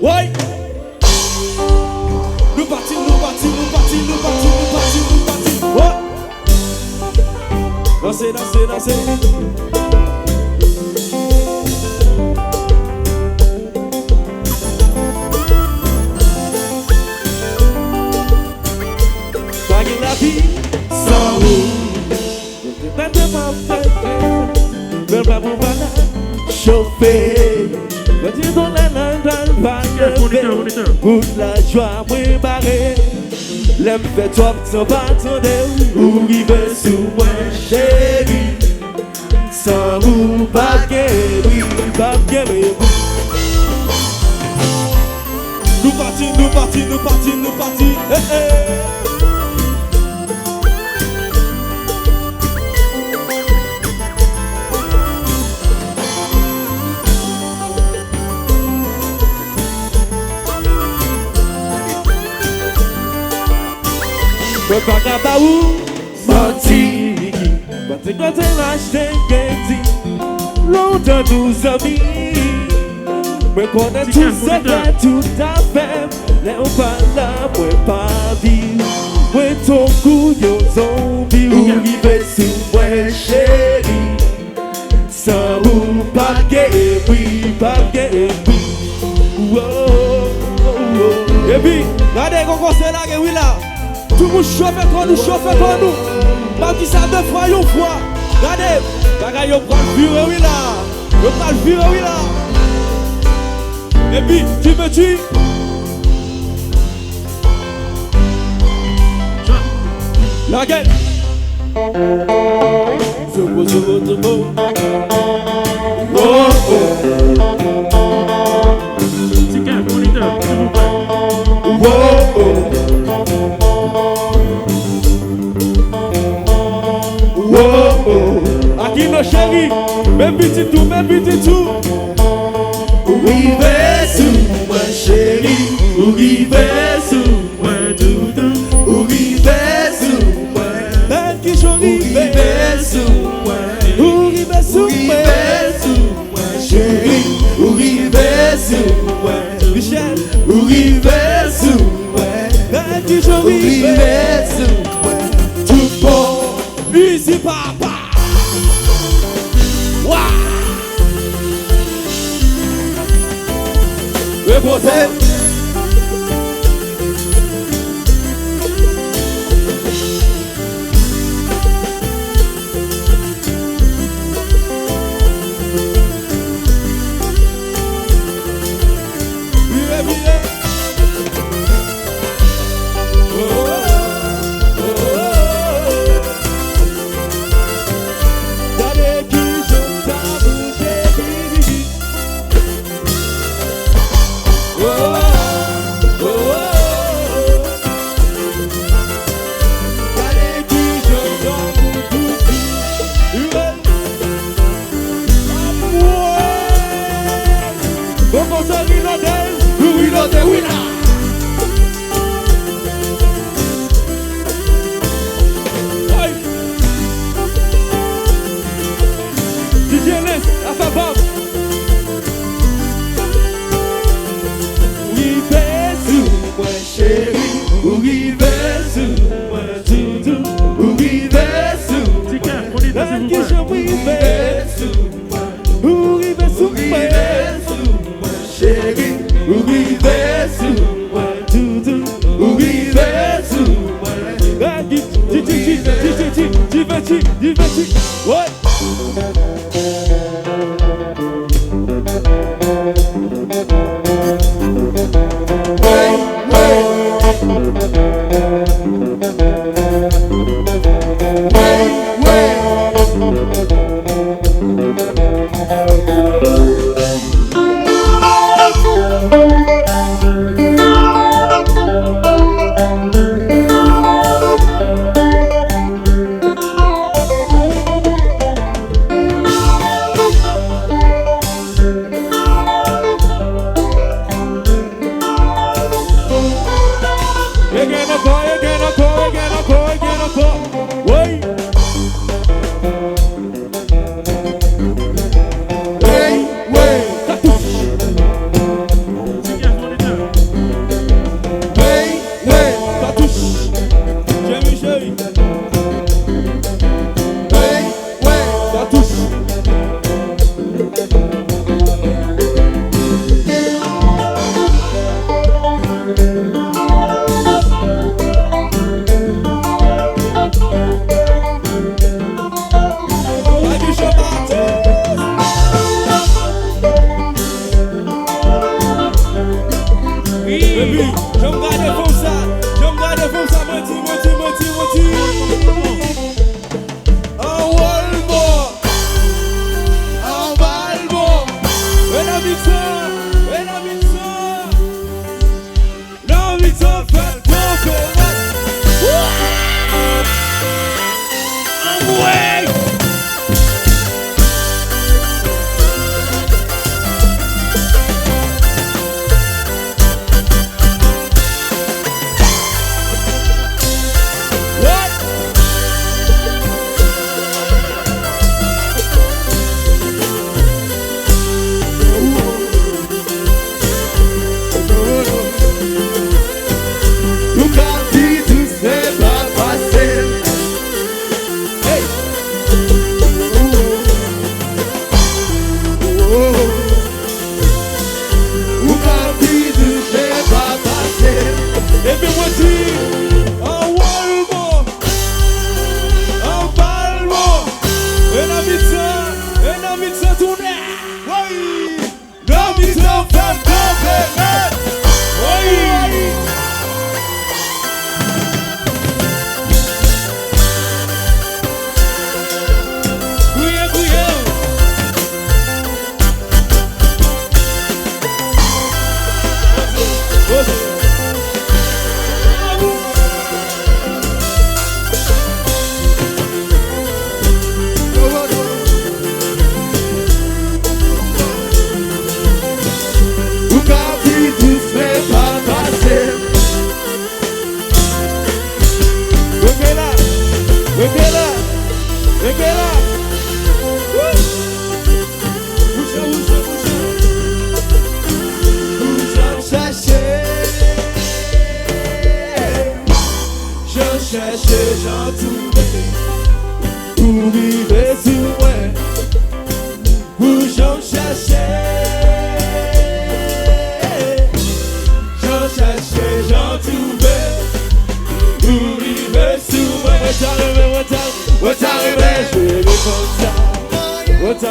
Ouais. Nous partis. Ouais. Dansez. Gagner la vie sans vous. Chauffer, quand dans la langue, pour la joie, moi barré. L'aime fait toi, sans pas attendre, ou river sous moi, chérie. Sans vous, pas guérir, Nous partis, Mais pas qu'à où menti, mais quand elle achète un longtemps 12 amis, mais qu'on est tous secrets tout à fait, les on pas là, moi pas vivre, moi ton couillon zombie, ou river sur moi chérie, sans vous pas guérir, et puis, regardez qu'on conseille là, que oui là. Tout le monde chauffe pour nous. Pas qui ça deux fois, une fois. Regardez, bagay yo prend le virer, oui là. Et puis, tu me tues. La gueule. Aqui no chéri, même petit tout. River sous moi chéri, river sous moi doudou, river sous moi. Belle qui j'en river sous moi, river sous moi chéri, river sous moi. Michel, river sous moi, belle qui j'en river sous moi. Tout bon, ici papa. Reposez.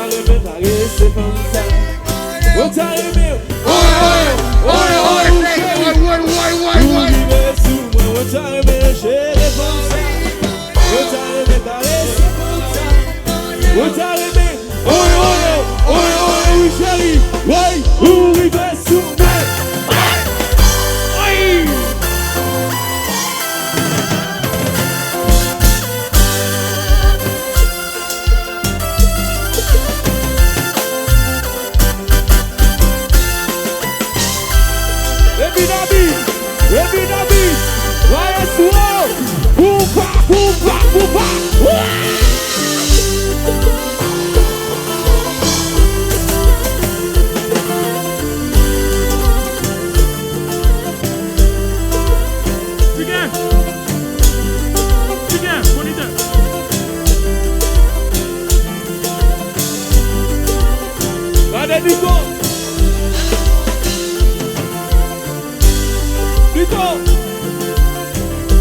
remis caresser comme ça. On t'a remis. Sous moi, on t'a remis chérie comme ça. On t'a remis caresser comme ça. On t'a remis. Oui chérie. Oui, arrivé sous moi.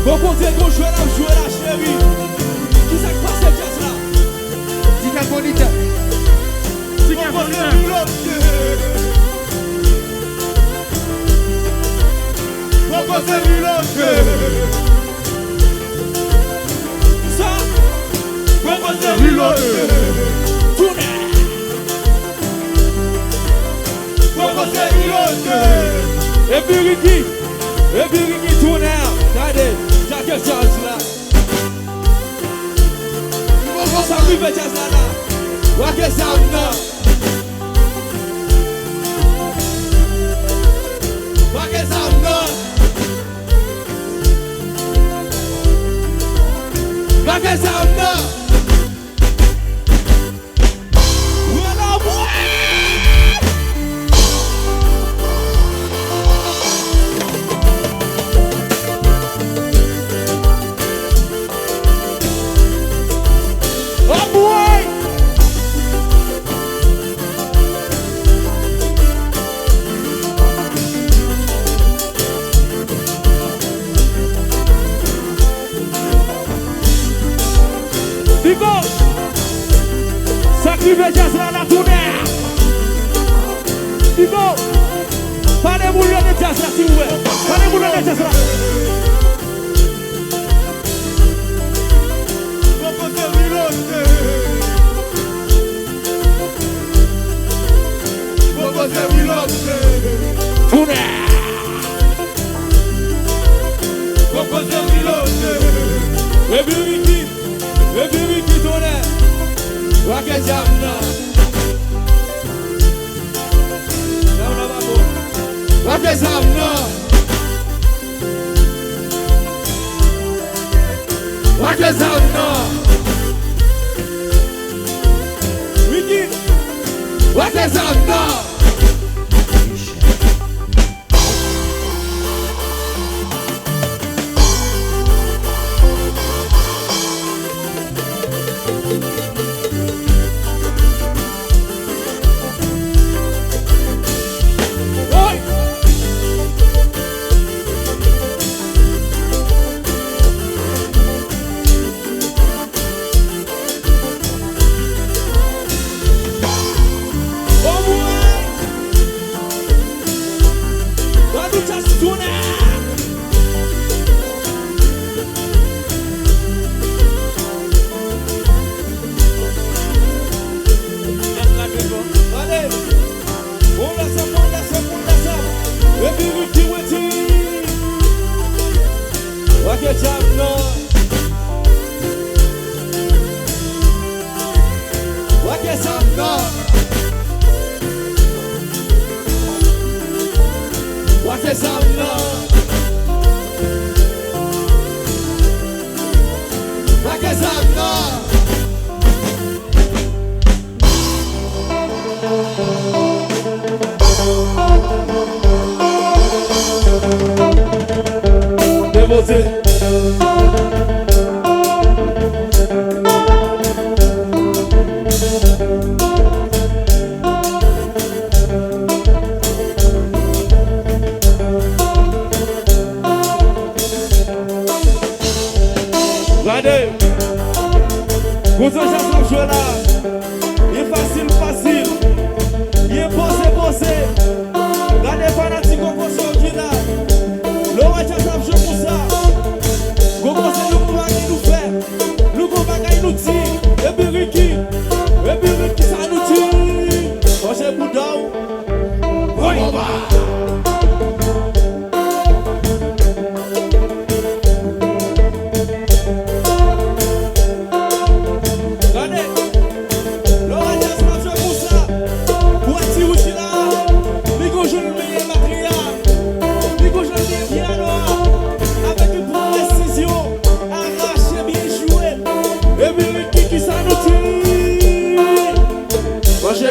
Bon côté qu'on joue la chérie. Qui ça passe cette jazz là? Tika bonita. Tika bonita. Bon côté Miloche. Ça. Bon côté Miloche. Tourne. Bon côté Miloche. Et puis Ricky tourne. Regardez. Quel jazz là? Comment ça arrive jazz là? What is that now? What is that now? What is that now? Sacrifice jazz là la tournée. Digo, pas de boulot de jazz là si vous voulez. Pas de boulot de jazz là.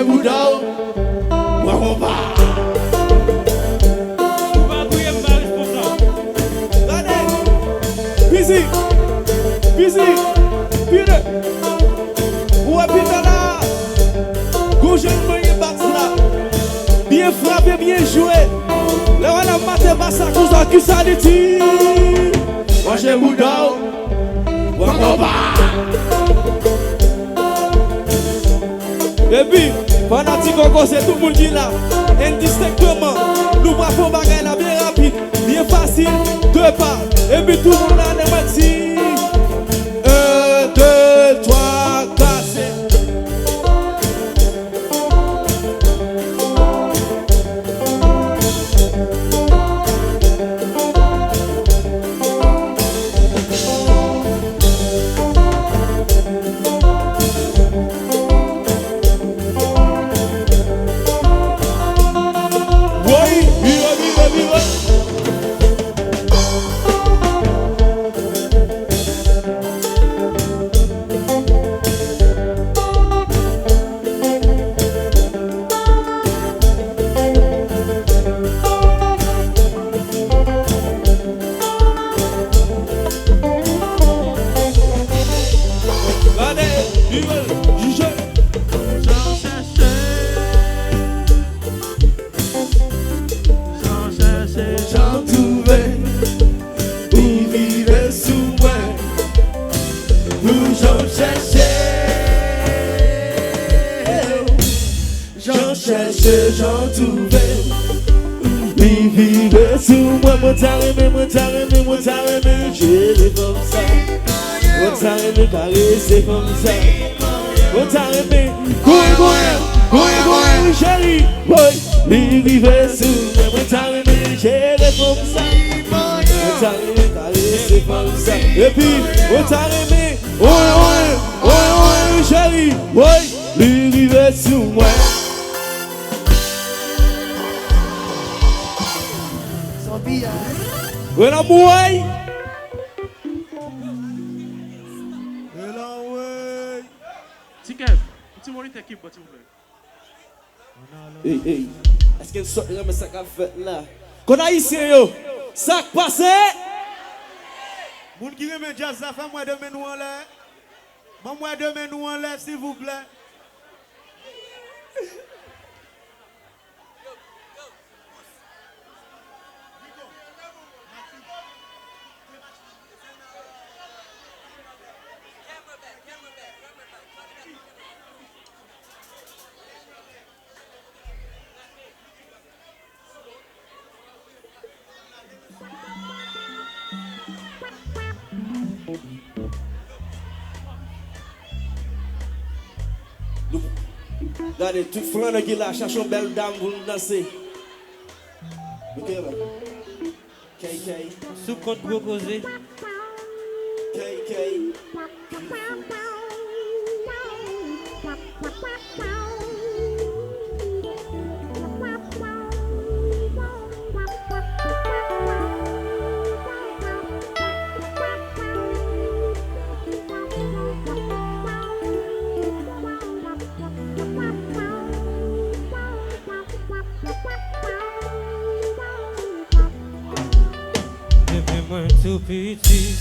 Bouddha, moi on va. Busy, Peter. Où est Peter là? Gauche et moyen basse là. Bien frappé, bien joué. Le roi la maté basse à cause de qui ça dit. Moi j'ai Bouddha, moi on va. Et puis, fanatique encore, c'est tout le monde qui est là. Indistinctement, nous bravons bagaille là bien rapide, bien facile, 2 pas. Et puis tout le monde là, les maxi. 1, 2, 3, 4, 5. J'en trouvais, vivre sous moi, moi t'as aimé, j'ai les comme ça, moi t'as aimé, caresser comme ça, moi t'as aimé, chérie, boy, vivre sous moi t'as aimé, j'ai les comme ça, moi t'as aimé, caresser comme ça, et puis, moi t'as aimé, ouais, chérie, boy, vivre sous moi. Ouais la mouille. Petit moniteur qui s'il vous plaît. Hey, est-ce qu'elle sort de ça qu'a fait là? Qu'on a ici yo, ça passé. Moun qui remet jazz ça fait moi demain nous en l'air. Moi demain nous en l'air s'il vous plaît. Regardez, tout frère qui là, cherche une belle dame pour nous danser. Ok, là. KK. Sous compte proposé. KK. Tout petit,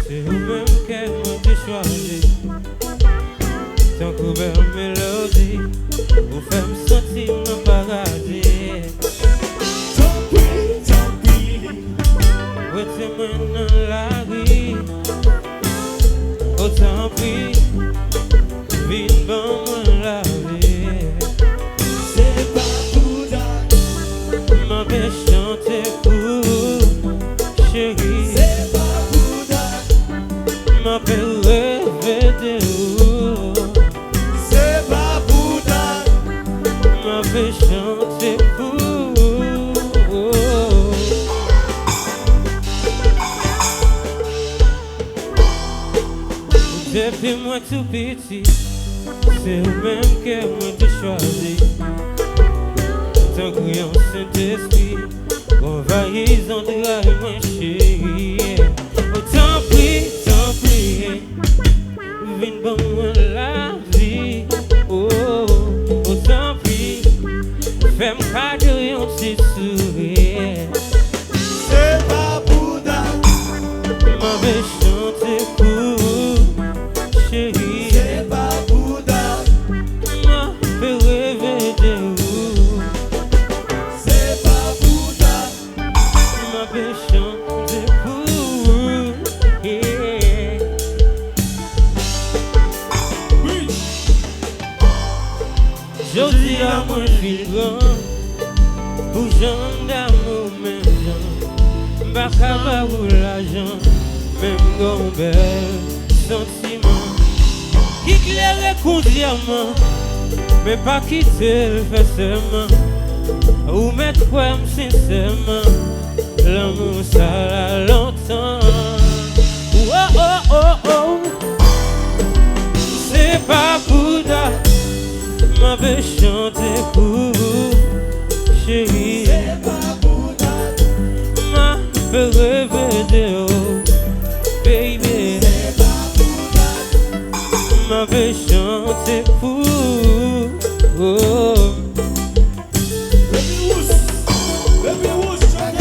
c'est vous-même qu'elle m'a choisi. Tant que belle mélodie, vous faites me sentir mon paradis. Tant pis. Ouais, c'est moi dans la vie. Oh, tant pis, vite bon moi la vie. C'est pas Bouddha. M'empêche chanter pour chérie. M'appelle rêver de vous. C'est pas Bouddha. M'appelle chanter pour depuis moi tout petit, c'est vous-même que moi te choisi. Tant que yon Saint-Esprit, envahissant de la mon chéri. Oh, tant pis, viens bon moi la vie. Oh, tant fais-moi cadeau un petit sourire. C'est pas Bouddha. Ma vais chanter pour chérie. C'est pas Bouddha. Ma fait rêver de vous. C'est pas Bouddha. Ma vais chanter pour vous. Yeah. Je dis à moi je suis grand. Pour gens d'amour même gens. Bacaba ou l'argent. Même gon bel sentiment. Qui claire qu'on diamant. Mais pas quitter le fait seulement. Ou mettre quoi sincèrement. L'amour ça l'a longtemps. Oh oh oh oh. C'est pas Bouddha. Ma vais chanter pour vous, chérie. C'est pas Bouddha. Ma fait rêver de vous, baby. C'est pas Bouddha. Ma vais chanter pour vous. Oh. Baby Woods, chante.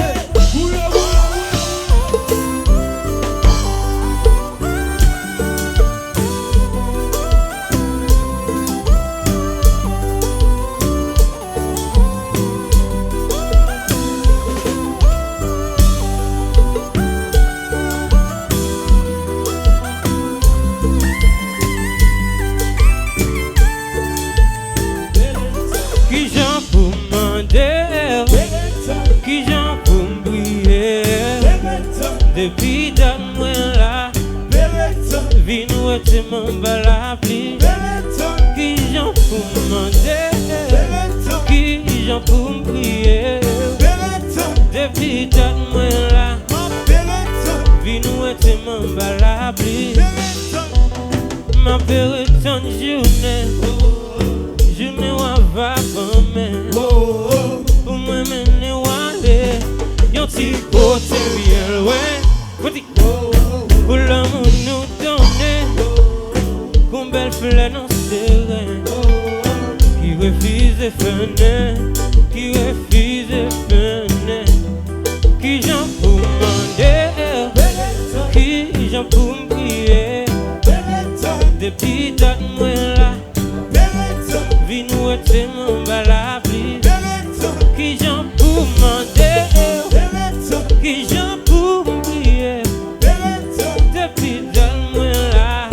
Qui j'en pour demander, qui j'en pour me briller. Depuis donne-moi là, vie nous était mon bal à pli. Qui j'en pour demander, qui j'en pour me briller. Depuis donne-moi là, vie nous était mon bal à pli. Ma période journée, journée où va pour moi. Pour moi, mener où aller. Yon ti côté bien loin. Pour l'amour nous donner. Qu'on belle fleur dans serein. Qui refuse de finir. Qui refuse de finir. Qui j'en pour demander. Qui j'en pour me prier. Depuis donne-moi là. Vie nous était mon bal à pli. Qui j'en pour demander. Qui j'en pour me prier. Depuis donne-moi là.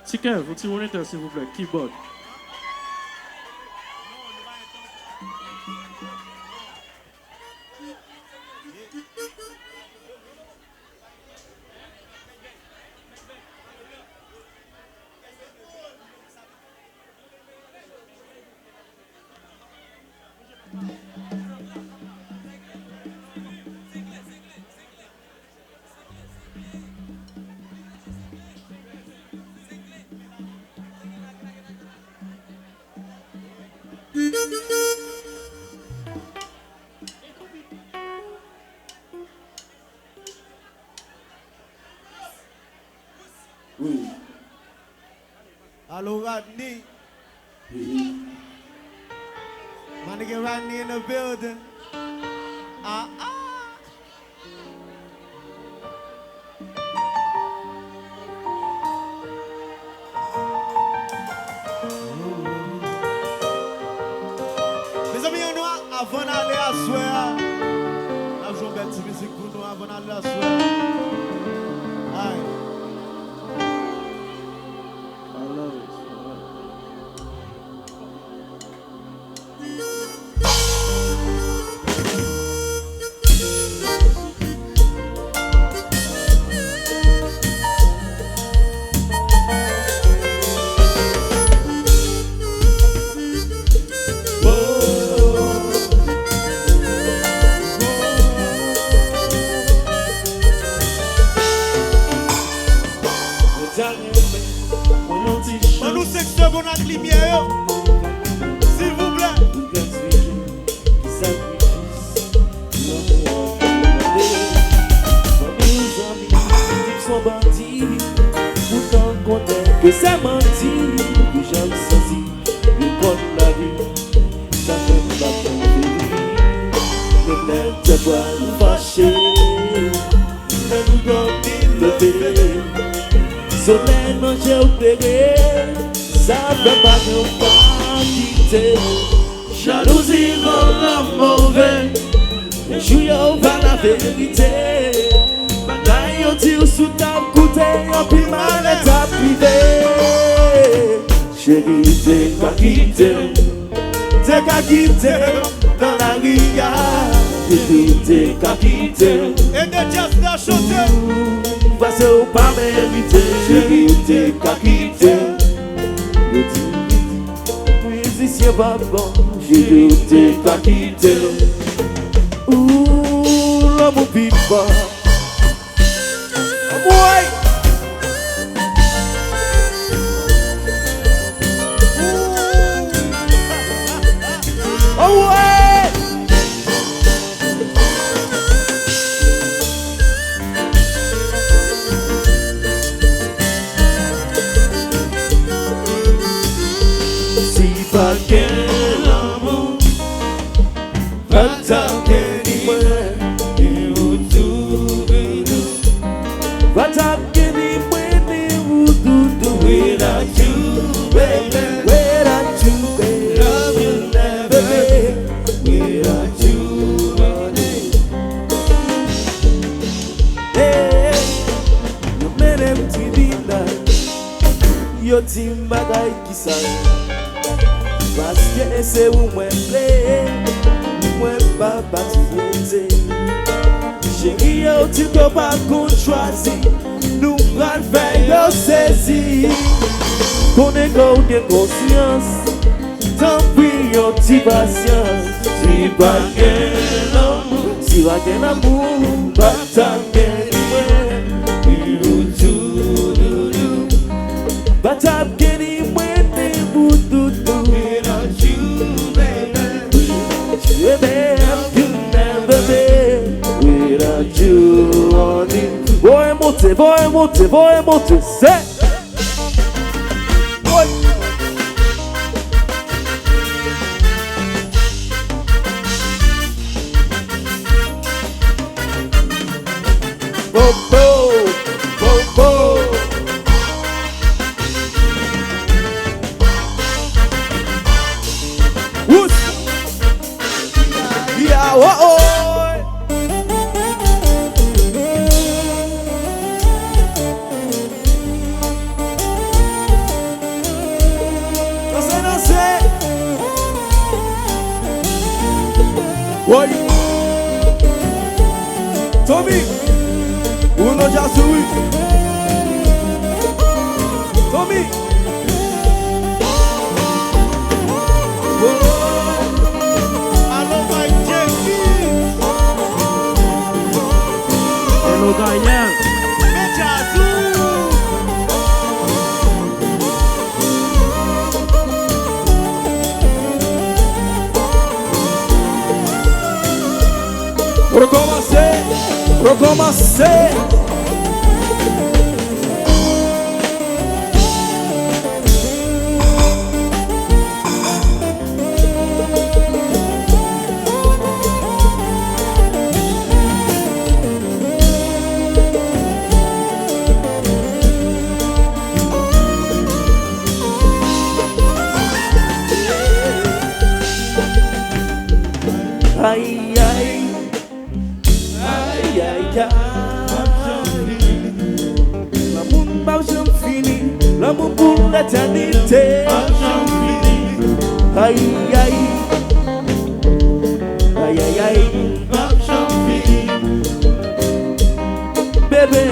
Ticket, vous petit moniteur s'il vous plaît, keyboard. Hello, Rodney. My nigga Rodney in the building. Mes amis, avant d'aller à soir, nous jouons belle petite musique pour nous avant d'aller à soir. Aïe. I love it. Nous secteur pour notre lumière, s'il vous plaît. Pourtant content que c'est menti, que j'aime senti, le compte la vie, ça fait pas ton le bled te voit nous fâcher, mais nous donne le paix. Soleil non j'ai opéré, ça fait pas nous pas quitter. Jalousie rend mauvais, un jour y'a va la vérité. Bagaille on tire sous ta côté, en plus mal est à privé. Chérie t'es qu'à quitter dans la ria. T'es qu'à quitter. Et de jazz n'a chanté. Parce que pas mérité. Chérie t'es qu'à quitter. Musicien pas bon. Chérie t'es qu'à quitter. Ouh, l'homme au pipa. Ouais. Oh ouais. Si pas quel amour, pas tant qu'elle moi, et autour de nous, pas tant qu'elle moi, et autour de nous, without you, baby, without you, baby, love you never be, without you, honey. Hey, you made them to your team bagay ki sa. Parce que c'est où moi play, moi pas bâtir. Chérie, tu peux pas qu'on choisit, nous pral faire yo saisi. Qu'on est de conscience, tant pis yo ti patience. Si pas qu'un amour, si pas qu'un amour, pas tant qu'un but I'm getting winning, boo-doo-doo. Without you, baby, I could never be. Without you, honey. Voy monte, set. Boy. Bo. Yeah, oh. No sé. Oi. Tommy, uno ya subí. Tommy. Hello, Gaël. Recommencer. Aïe, aïe. Aïe, aïe, aïe. Bébé,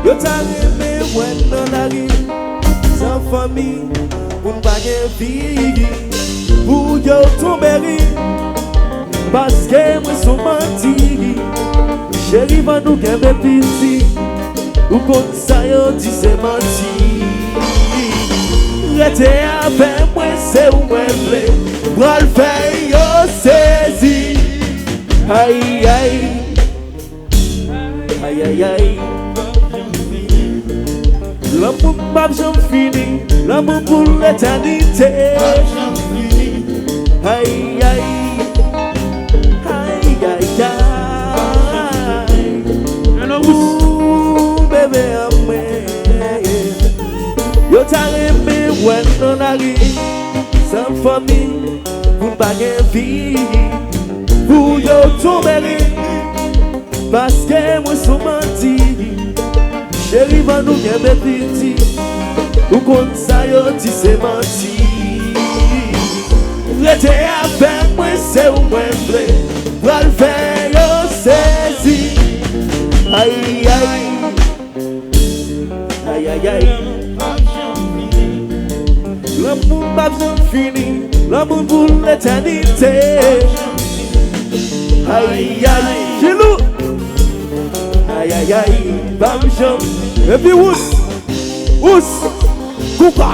yo t'arrive when on arrive sans famille, pour ne pas vie, pour yo tomber, parce que moi sont menti, chérie va nous gagner petit, ou comme ça yo dit c'est menti, rester avec moi c'est où moi vle, bral faire yo saisi, aïe aïe, aïe aïe aïe. L'amour pas jamais fini, l'amour pour l'éternité. Aïe aïe, aïe aïe aïe. Ouh bébé amé, yo t'arrêté when on arrive sans famille, pour pas vie, pour yo tomber, parce que moi sont menti. Chérie va nous gagner petit, ou comme ça yo dit c'est menti. Rester avec moi c'est où moi vle, va le faire yo saisi. Aïe aïe, aïe aïe aïe. L'amour pas jamais fini, l'amour pour l'éternité. Aïe aïe, Gilou. Aïe aïe aïe, bam jam. Et puis ous, coupa.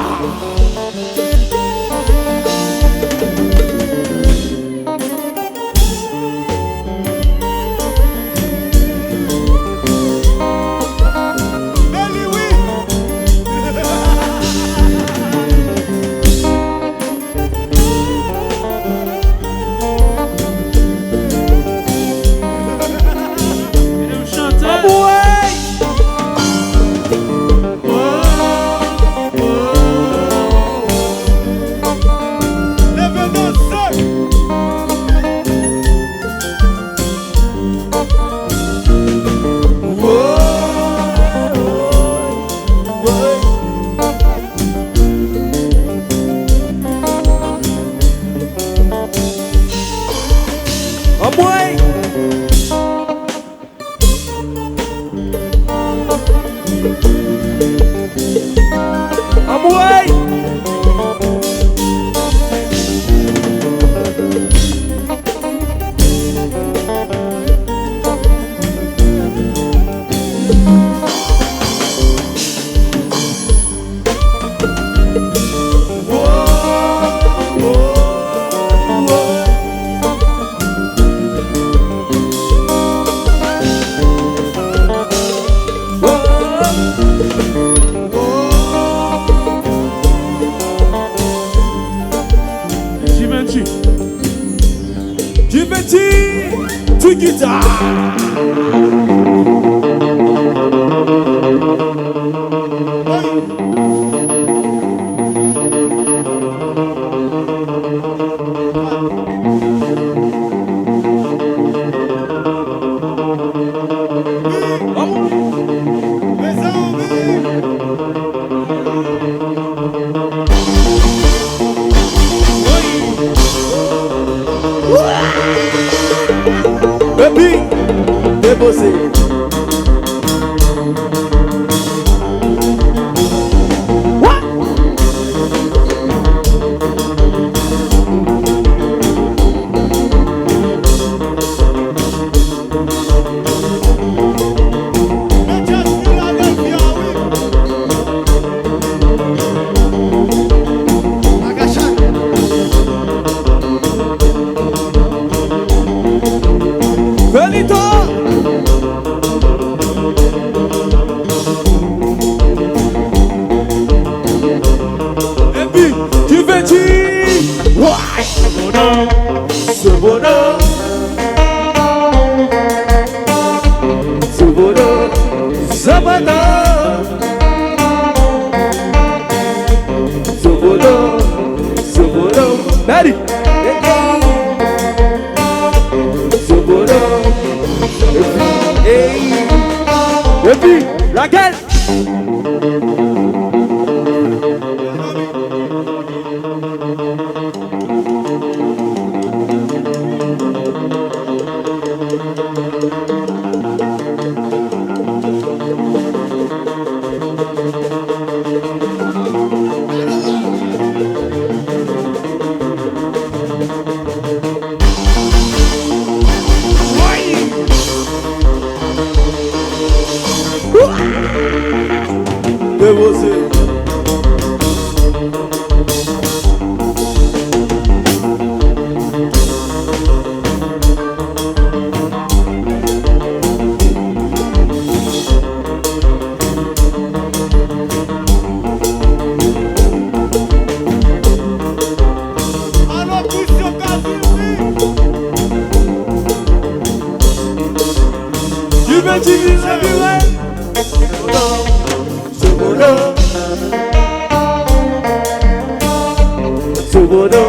Sobodo,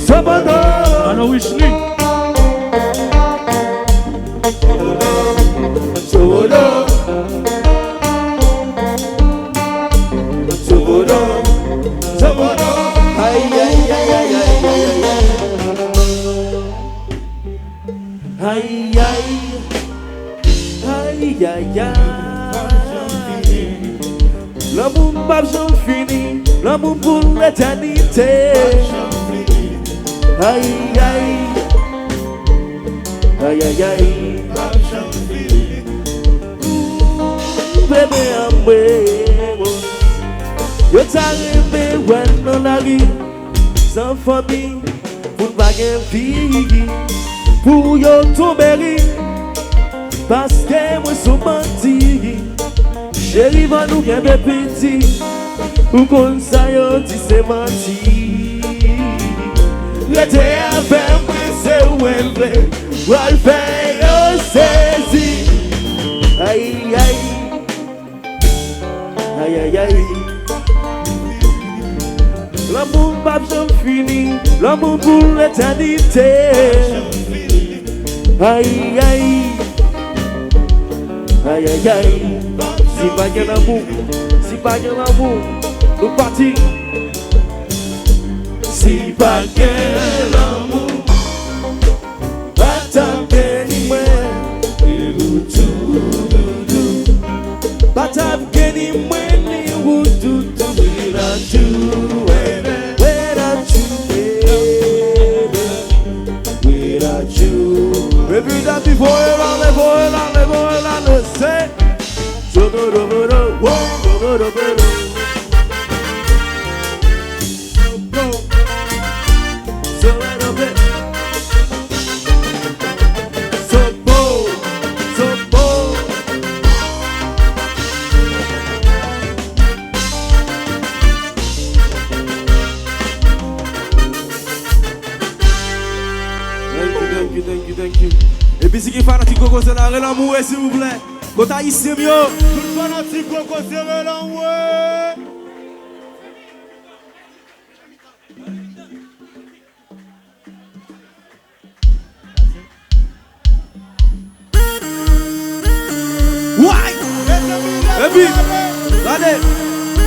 Sobodo. Alors Wishly. Sobodo, Sobodo, Sobodo. Aïe, aïe, aïe, aïe, aïe, aïe, aïe, aïe, aïe, aïe, aïe. L'amour pas jamais fini, l'amour pour l'éternité. Aïe, aïe, aïe, aïe, aïe. Bébé, amour, yo t'arrive when on arrive, sans famille, pour pas gagner fille, pour yo tomber, parce que moi suis menti. Chérie, va nous gagner petit, ou qu'on s'aille, tu sais menti. L'été avec moi, c'est où elle veut, où elle fait, yo saisi. Aïe, aïe, aïe, aïe, aïe. L'amour pas jamais fini, l'amour pour l'éternité. Aïe, aïe, aïe, aïe, aïe. Si pas de l'amour, si pas de l'amour, nous partons. Si pas de l'amour, pas t'appeler ni moi. Pas t'appeler ni moi ni vous tout without you, without you. Repeat that before you say. So go do go do, whoa, go do go do. So go bit. So bold, so bold. Thank you. Et puis si qui fanatique Coco c'est la l'amour s'il vous plaît. Quand haïtien mieux. Tout fanatique Coco c'est l'amour. Ouais. Et puis, regardez,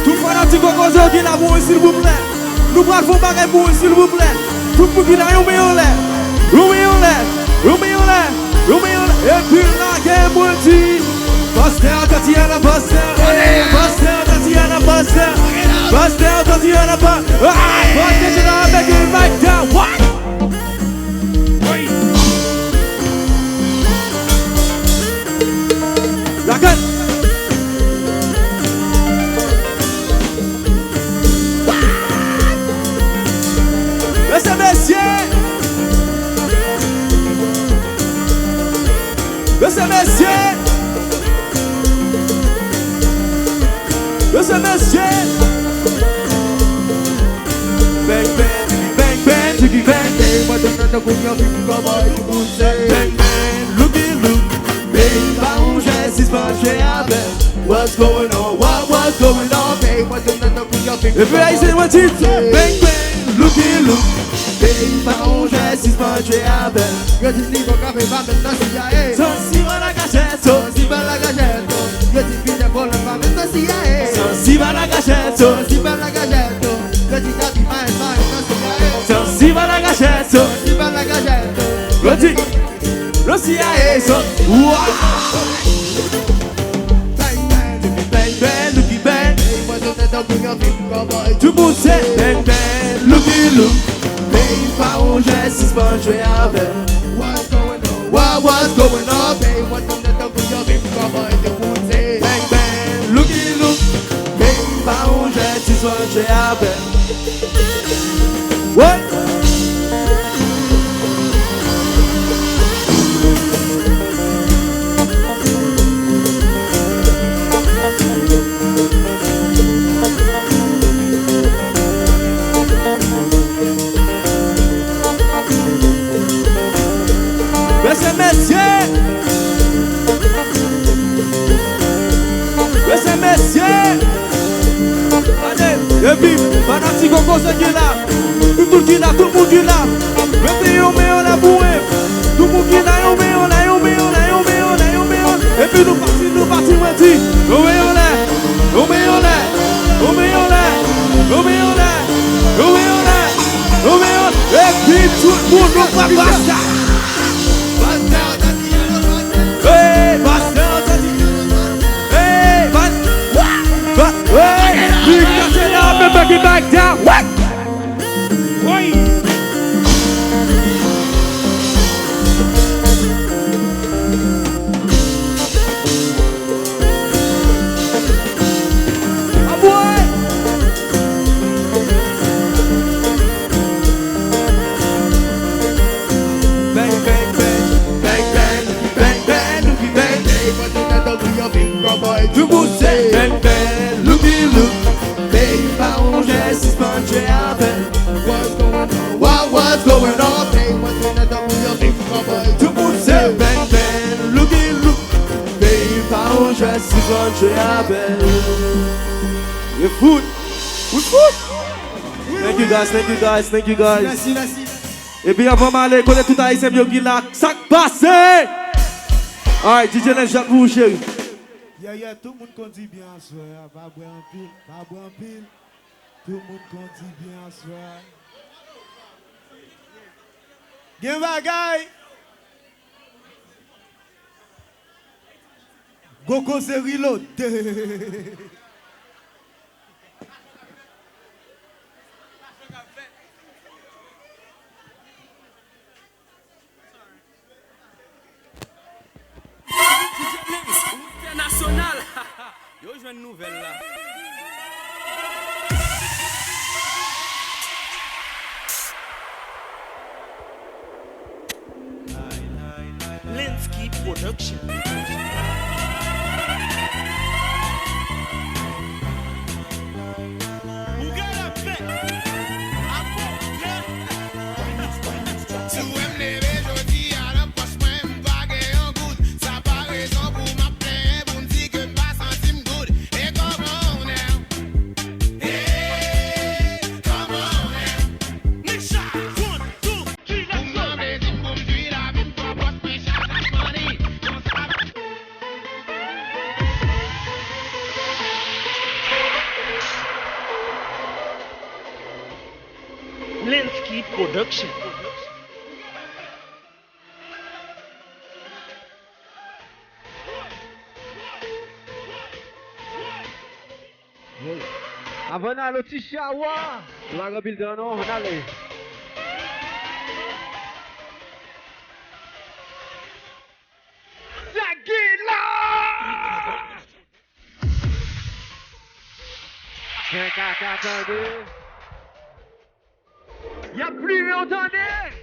tout fanatique Coco c'est l'amour s'il vous plaît. Nous prenons pas un pour s'il vous plaît. Tout pour qui n'a rien meilleur là. Et puis là, qu'est-ce que tu Pasteur, Tatiana, Pasteur, Pasteur, Tatiana, Pasteur, Pasteur, Tatiana, Pasteur, Pasteur, je vais make it right down, what? La gueule. Laissez messieurs. Laissez messieurs. Laissez messieurs. Bang bang, bang bang, jiggy bang bang. Moi donne un coup de pied comme un coup de bang bang, looky look. Baby, pas où j'ai si sponché avec. What's going on? What's going on? Baby, moi donne un coup de pied. Et puis là, c'est moi titre. Bang bang, looky look. Baby, pas où j'ai si sponché avec. Je dis niveau café, va maintenant si y'a eh. Sensiva la gâchette, Sensiva la gâchette. Je dis bien pour le va maintenant si y'a eh. sensiva la gâchette, Sensiva la gâchette. Je dis t'as dit pas maintenant si y'a eh. sensiva la gâchette, Sensiva la gâchette. le dit, le CIA, so, wow. Bang bang, Bang bang, looky bang, moi donne un coup de pied comme un tout le monde sait, bang bang, looky look. Baby, pas où j'ai si sponge avec. What's going on? What's going on? Baby, moi donne un coup de pied comme un coup de Bang bang, looky look. Baby, pas où j'ai si sponge avec. What? Laissez messieurs. Laissez messieurs. Allez. Et puis, madame si Coco c'est qui là. Tout qui là, tout le monde qui là. Mettez yon meilleur là pour eux. Tout le monde qui là, yon meilleur là, yon meilleur là, yon meilleur là, yon meilleur. Et puis nous partis, moi dit. Yon meilleur là, yon meilleur là, yon meilleur là, yon meilleur là, yon meilleur là, yon meilleur. Et puis tout le monde nous va basta. Hey, basta. Hey, basta. Hey, big touch up and back it back down. What? Oi. Tout le monde sait, bang bang, looky look. Baby, pas on j'ai suspendu à peine. What's going on? What's going on? Hey, what's in the double your big boy? Tout le monde sait, bang bang, looky look. Baby, pas on j'ai suspendu à peine. The food. Good food. Thank you guys, thank you guys, thank you guys. Merci, merci. Et puis avant d'aller connaître tout haïtien bien qui là, sac passé. Alright, DJ Len Jacques vous chéri. Yeah, tout le monde conduit bien en soir. Pas boire en pile, pas boire en pile. Tout le monde conduit bien en soir. Gen bagay. Goko c'est reload. International. Yo, je veux une nouvelle là. Linsky Production. Linsky Production. Avant d'aller au petit chawa, la repile de non, on allait. Y'a plus, mais entendez!